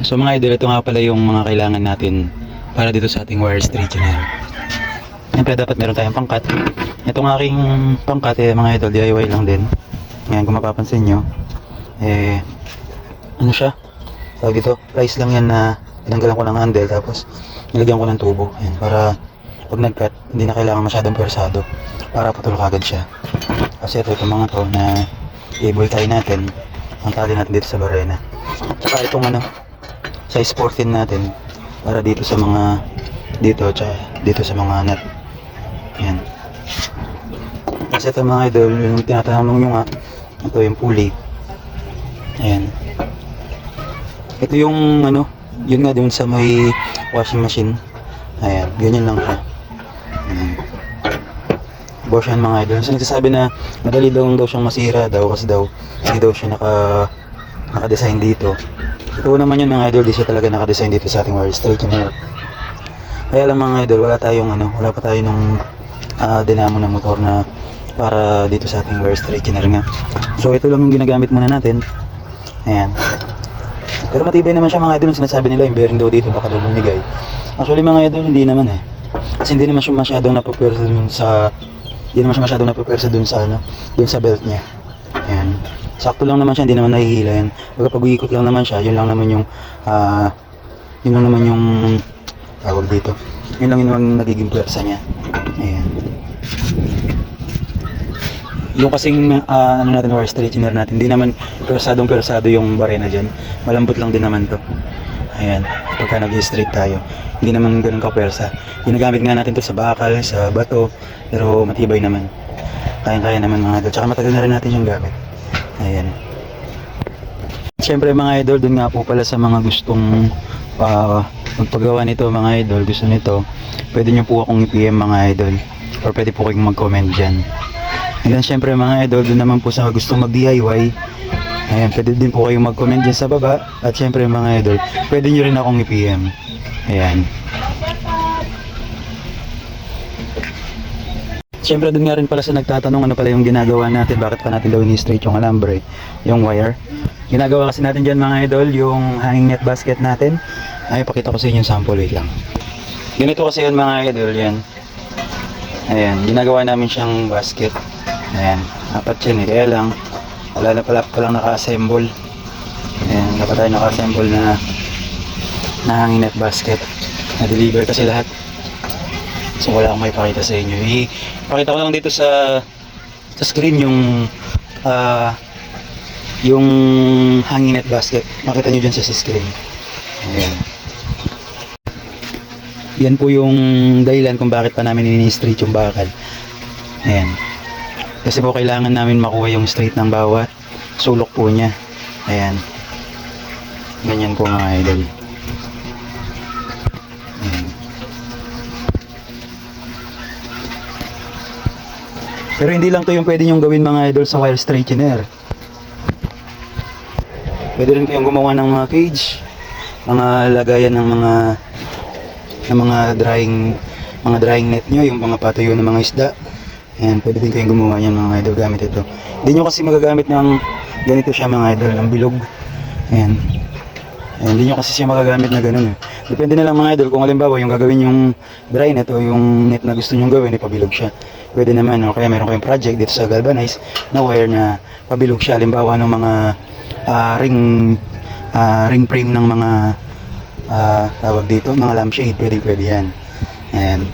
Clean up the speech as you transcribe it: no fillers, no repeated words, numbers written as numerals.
So mga idol, ito nga pala yung mga kailangan natin para dito sa ating wire straightener. Siyempre dapat meron tayong pangkat. Itong aking pangkat mga idol, DIY lang din. Ngayon kung mapapansin nyo, ano siya? Tawag dito, price lang yan na tinanggalan ko ng handle tapos nilagyan ko ng tubo. Ayan, para pag nag-cut, hindi na kailangan masyadong persado para putol agad siya. Kasi ito, itong mga to na i-boy tie natin, ang tali natin dito sa barena. Tsaka itong size 14 natin para dito sa mga tsaka dito sa mga nut. Ayan. Kasi ito mga idol, yung tinatanong nyo nga, ito yung pulley. Ayan. Ito yung yun nga dun sa may washing machine. Ayan, ganyan lang siya. Ayan. Bosch yan mga idol. So nagsasabi na madali daw siyang masira daw kasi daw hindi daw siya naka-design dito. Ito naman yun mga idol, di siya talaga naka-design dito sa ating wire straightener. Kaya lang mga idol, wala pa tayo nung dinamo ng motor na para dito sa ating wire straightener nga. So ito lang yung ginagamit muna natin. Ayan. Pero matibay naman siya mga idol, sinasabi nila yung bearing daw dito baka daw lumigay. Actually mga idol, hindi naman kasi hindi naman siya masyadong napupwersa dun sa belt niya. Ayan. Sakto lang naman siya, hindi naman nahihila yan. Pag uikot lang naman siya, yun lang naman yung tawag dito. Yun lang yung nagiging pwersa niya. Ayan. Yung kasing natin wire straightener natin, hindi naman persado yung barena dyan. Malambot lang din naman to. Ayan, pagka nag-straight tayo, hindi naman ganun ka-persa. Ginagamit nga natin to sa bakal, sa bato, pero matibay naman. Kaya naman mga idol, tsaka matagal na rin natin yung gamit. Ayan. Siyempre mga idol, dun nga po pala sa mga gustong magpagawa nito mga idol, gusto nito, pwede nyo po akong i-PM mga idol, or pwede po kayong mag-comment dyan. And then syempre mga idol, dun naman po sa gustong mag-DIY, ayan, pwede din po kayong mag-comment dyan sa baba. At syempre mga idol, pwede nyo rin akong i-PM. Ayan. Siyempre dun nga rin pala sa nagtatanong ano pala yung ginagawa natin, bakit pa natin daw ini-straight yung alambre, yung wire. Ginagawa kasi natin dyan mga idol, yung hanging net basket natin. Ay, pakita ko sa inyo yung sample, wait lang. Ganito kasi yun mga idol, yan. Ayan, ginagawa namin siyang basket. Ayan, apat yan kaya lang wala na pala palang naka-assemble. Ayan, dapat tayo naka-assemble na hanging net basket. Na-deliver kasi lahat. So wala akong may pakita sa inyo. Ipakita ko lang dito sa screen yung hanging net basket. Makita nyo dyan sa screen. Ayan. Yan po yung dahilan kung bakit pa namin ini-straight yung bakal. Ayan. Kasi po kailangan namin makuha yung straight ng bawat sulok po niya. Ayan. Ganyan po mga idol. Ayan. Pero hindi lang to yung pwede nyong gawin mga idol sa wire straightener. Pwede rin kayong gumawa ng mga cage, mga lagayan ng mga drying net nyo, yung mga patuyo ng mga isda. Ayan, pwede din kayong gumawa yan mga idol gamit ito. Hindi nyo kasi magagamit ng ganito siya mga idol, ng bilog. Ayan. Ayan, hindi nyo kasi siya magagamit na ganun. Depende na lang mga idol kung halimbawa yung gagawin yung dry net o yung net na gusto nyo gawin, pabilog siya. Pwede naman, kaya meron kayong project dito sa galvanized na wire na pabilog siya. Halimbawa ng mga ring frame ng mga tawag dito, mga lampshade, pwede yan. Ayan.